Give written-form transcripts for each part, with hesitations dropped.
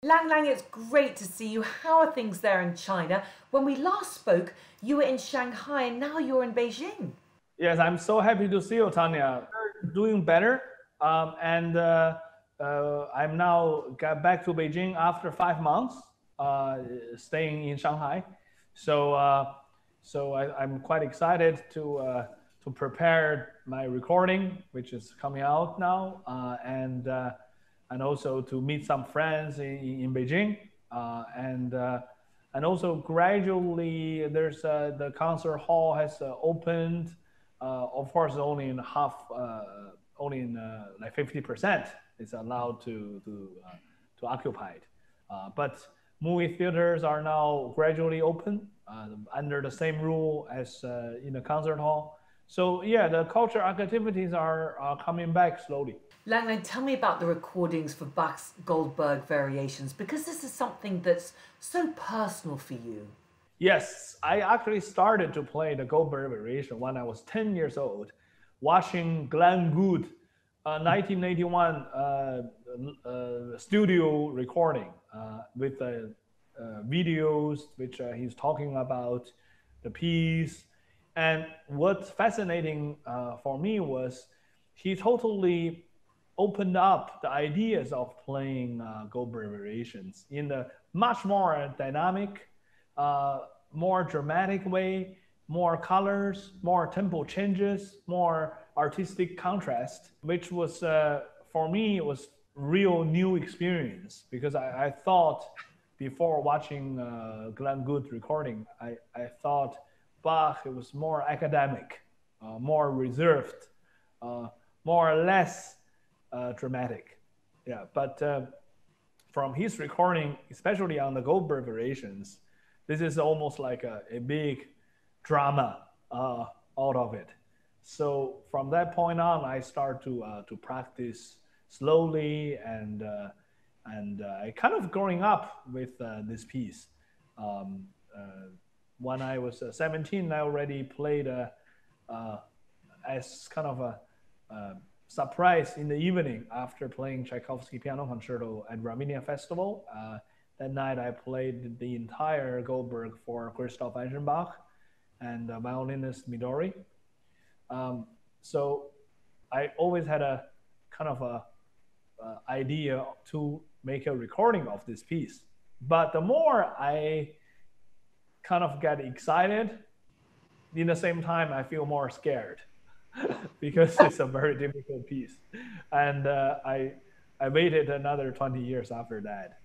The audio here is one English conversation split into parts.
Lang Lang, it's great to see you. How are things there in China? When we last spoke, you were in Shanghai and now you're in Beijing. Yes, I'm so happy to see you, Tanya. We're doing better, I'm now got back to Beijing after 5 months staying in Shanghai. So, I'm quite excited to prepare my recording, which is coming out now, and also to meet some friends in Beijing, and also gradually there's the concert hall has opened. Of course, only in half, only in like 50% is allowed to occupy it. But movie theaters are now gradually open under the same rule as in the concert hall. So yeah, the cultural activities are coming back slowly. Lang Lang, tell me about the recordings for Bach's Goldberg Variations, because this is something that's so personal for you. Yes, I actually started to play the Goldberg Variation when I was 10 years old, watching Glenn Gould, 1981 studio recording with videos which he's talking about the piece. And what's fascinating for me was he totally opened up the ideas of playing Goldberg Variations in a much more dynamic, more dramatic way, more colors, more tempo changes, more artistic contrast, which was for me was real new experience because I thought before watching Glenn Gould recording, I thought Bach it was more academic, more reserved, more or less dramatic. Yeah, but from his recording, especially on the Goldberg Variations, this is almost like a big drama out of it. So from that point on, I start to practice slowly, and I kind of growing up with this piece. Um, when I was 17, I already played as kind of a surprise in the evening after playing Tchaikovsky Piano Concerto at Ravinia Festival. That night, I played the entire Goldberg for Christoph Eichenbach and violinist Midori. So I always had a kind of a idea to make a recording of this piece. But the more I kind of get excited, in the same time, I feel more scared because it's a very difficult piece. And I waited another 20 years after that.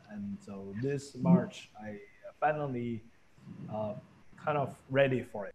And so this March, I finally kind of ready for it.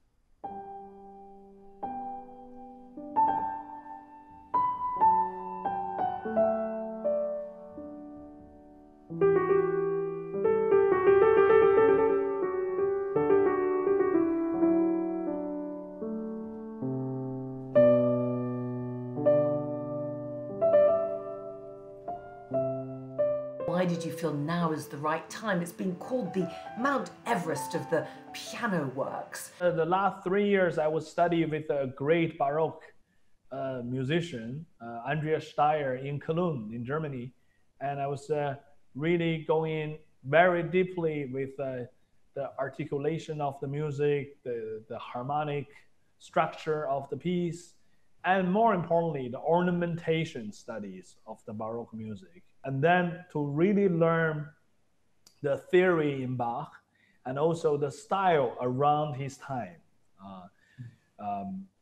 Why did you feel now is the right time? It's been called the Mount Everest of the piano works. The last 3 years, I was studying with a great Baroque musician, Andreas Steyer, in Cologne, in Germany. And I was really going very deeply with the articulation of the music, the harmonic structure of the piece, and more importantly, the ornamentation studies of the Baroque music. And then to really learn the theory in Bach and also the style around his time.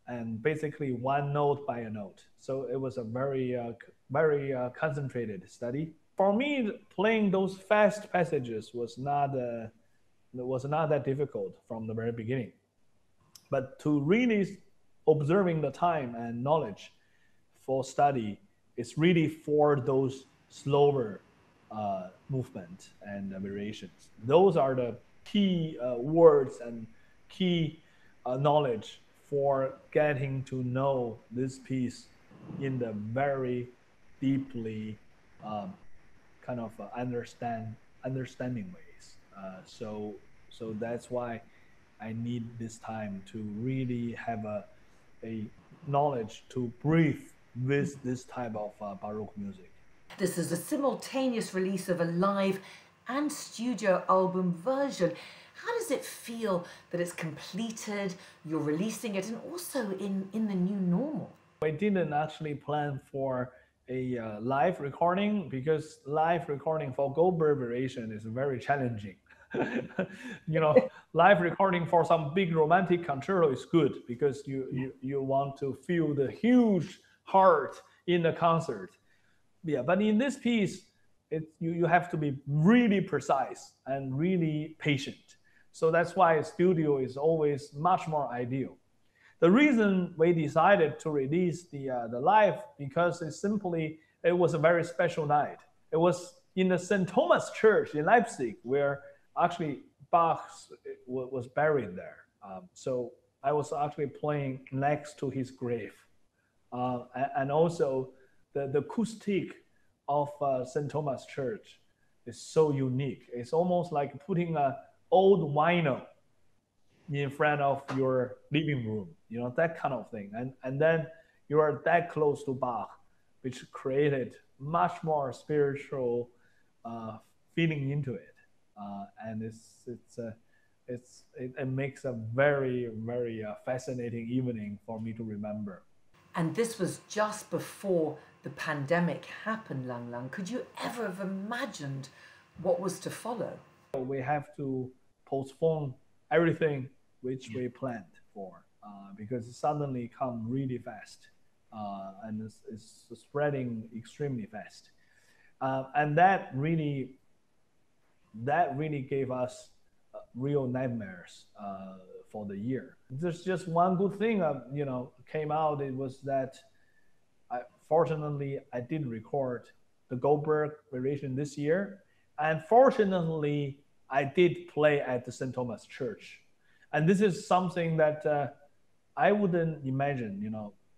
And basically one note by a note. So it was a very concentrated study. For me, playing those fast passages was not that difficult from the very beginning. But to really observing the time and knowledge for study is really for those slower movement and variations. Those are the key words and key knowledge for getting to know this piece in the very deeply kind of understanding ways. So that's why I need this time to really have a knowledge to breathe with this type of Baroque music. This is a simultaneous release of a live and studio album version. How does it feel that it's completed, you're releasing it, and also in the new normal? We didn't actually plan for a live recording because live recording for Goldberg Variation is very challenging. Live recording for some big romantic concerto is good because you want to feel the huge heart in the concert. Yeah, but in this piece, you have to be really precise and really patient. So that's why studio is always much more ideal. The reason we decided to release the live because it was a very special night. It was in the St. Thomas Church in Leipzig where actually Bach was buried there. So I was actually playing next to his grave, and also the acoustic of St. Thomas Church is so unique. It's almost like putting an old vinyl in front of your living room, that kind of thing. And then you are that close to Bach, which created much more spiritual feeling into it. And it makes a very, very fascinating evening for me to remember. And this was just before the pandemic happened, Lang Lang. Could you ever have imagined what was to follow? We have to postpone everything which we planned for because it suddenly come really fast and it's spreading extremely fast. And that really gave us real nightmares for the year. There's just one good thing, came out. It was that fortunately I did record the Goldberg Variation this year, and fortunately I did play at the St. Thomas Church. And this is something that I wouldn't imagine,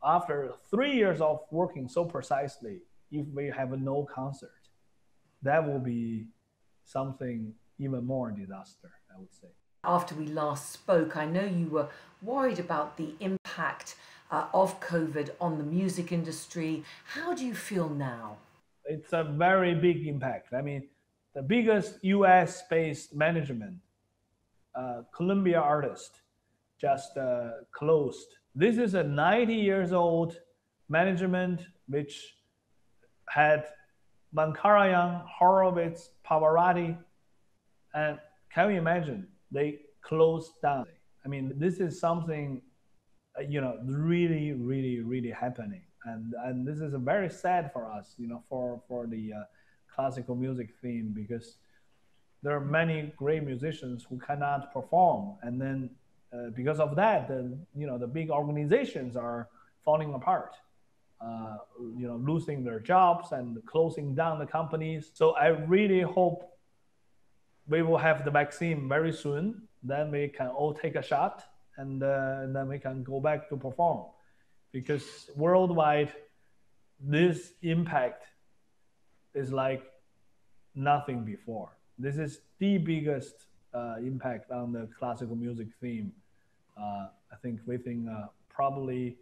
after 3 years of working so precisely, if we have no concert, that will be something even more disaster, I would say. After we last spoke, I know you were worried about the impact of COVID on the music industry. How do you feel now? It's a very big impact. I mean, the biggest US-based management, Columbia artist, just closed. This is a 90 years old management which had Mankarayan, Horowitz, Pavarotti, and can you imagine they closed down? I mean, this is something really, really, really happening, and this is very sad for us, for the classical music theme, because there are many great musicians who cannot perform, and then because of that, the big organizations are falling apart, losing their jobs and closing down the companies. So I really hope we will have the vaccine very soon. Then we can all take a shot, and then we can go back to perform. Because worldwide, this impact is like nothing before. This is the biggest impact on the classical music theme. I think within probably,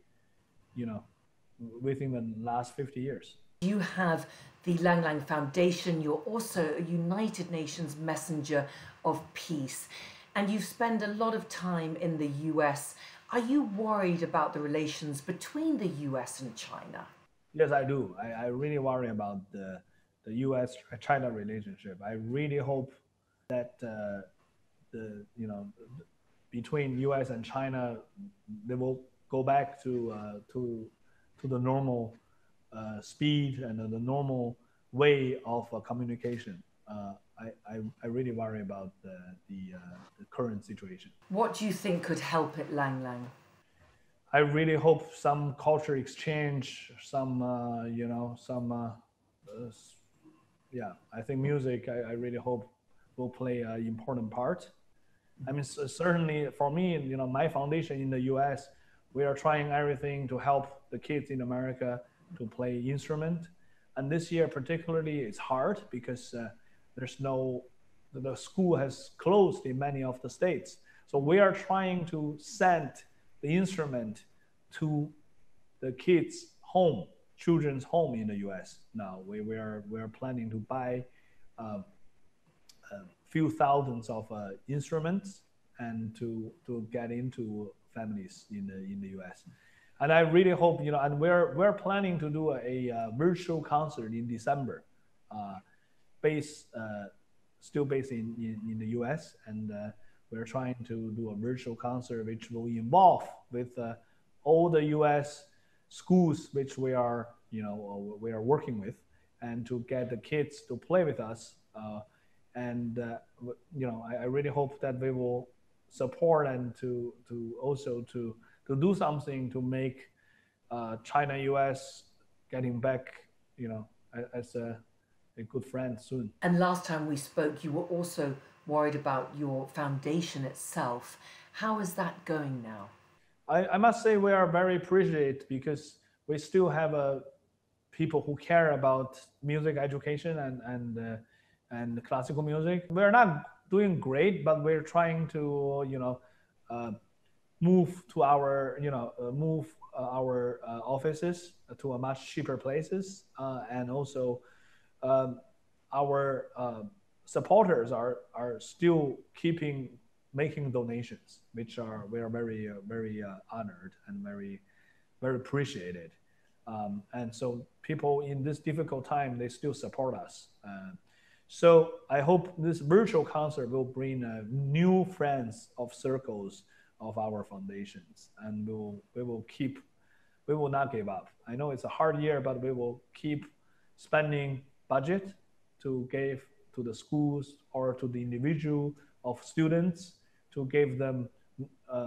within the last 50 years. You have the Lang Lang Foundation. You're also a United Nations messenger of peace. And you've spent a lot of time in the US. Are you worried about the relations between the US and China? Yes, I do. I really worry about the US-China relationship. I really hope that between US and China, they will go back to the normal speed and the normal way of communication. I really worry about the current situation. What do you think could help it, Lang Lang? I really hope some culture exchange, I think music, I really hope will play an important part. I mean, certainly for me, my foundation in the US, we are trying everything to help the kids in America to play instrument. And this year particularly, it's hard because the school has closed in many of the states. So we are trying to send the instrument to the kids' home children's home in the U.S. now. We are planning to buy a few thousands of instruments and to get into families in the U.S. And I really hope, and we're planning to do a virtual concert in December, still based in the U.S. And we're trying to do a virtual concert which will involve with all the U.S. schools which we are working with, and to get the kids to play with us. I really hope that we will support and to also to do something to make China-US getting back, as a good friend soon. And last time we spoke, you were also worried about your foundation itself. How is that going now? I must say we are very appreciative, because we still have people who care about music education and classical music. We're not doing great, but we're trying to move our offices to a much cheaper places, and also our supporters are still making donations, which we are very honored and very appreciated. And so people in this difficult time, they still support us. So I hope this virtual concert will bring new friends of circles of our foundations, and we will not give up. I know it's a hard year, but we will keep spending budget to give to the schools or to the individual of students, to give them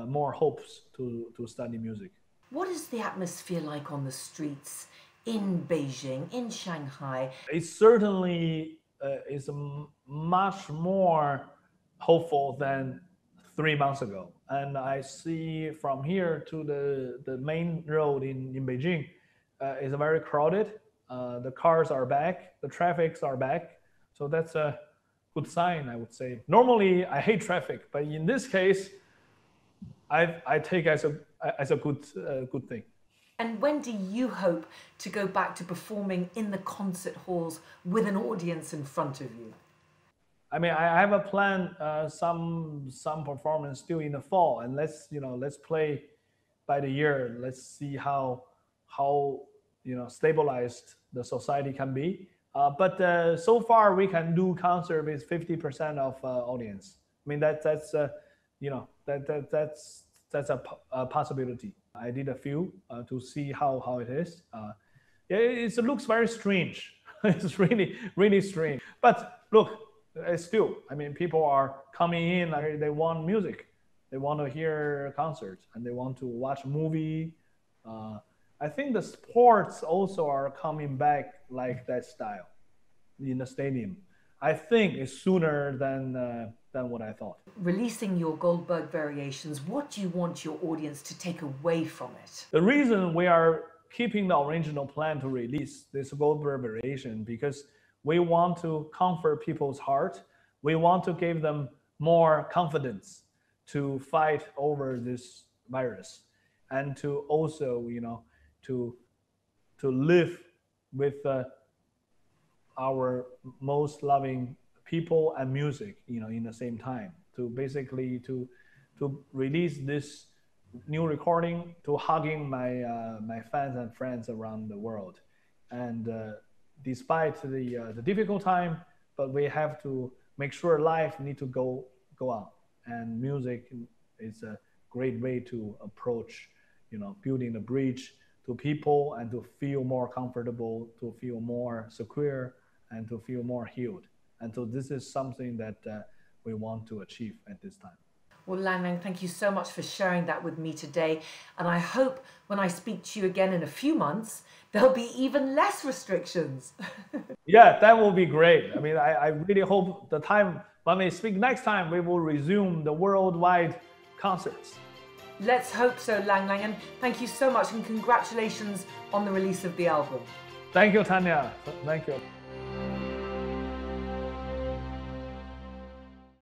more hopes to study music. What is the atmosphere like on the streets in Beijing, in Shanghai? It certainly is much more hopeful than 3 months ago. And I see from here to the main road in Beijing is very crowded. The cars are back, the traffics are back. So that's a good sign, I would say. Normally, I hate traffic, but in this case, I take as a good thing. And when do you hope to go back to performing in the concert halls with an audience in front of you? I mean, I have a plan, some performance still in the fall, and let's play by the year. Let's see how stabilized the society can be. But so far we can do concert with 50% of audience. I mean that's a possibility. I did a few to see how it is. It looks very strange. It's really strange. But look, still, I mean, people are coming in. They want music. They want to hear concerts, and they want to watch a movie. I think the sports also are coming back like that style in the stadium. I think it's sooner than what I thought. Releasing your Goldberg Variations, what do you want your audience to take away from it? The reason we are keeping the original plan to release this Goldberg Variation, because we want to comfort people's heart. We want to give them more confidence to fight over this virus, and to also, to live with our most loving people and music, in the same time. To basically to release this new recording, to hugging my fans and friends around the world. And despite the difficult time, but we have to make sure life need to go on. And music is a great way to approach, building a bridge to people, and to feel more comfortable, to feel more secure, and to feel more healed. And so this is something that we want to achieve at this time. Well, Lang Lang, thank you so much for sharing that with me today. And I hope when I speak to you again in a few months, there'll be even less restrictions. Yeah, that will be great. I mean, I really hope the time when we speak next time, we will resume the worldwide concerts. Let's hope so, Lang Lang. And thank you so much, and congratulations on the release of the album. Thank you, Tanya. Thank you.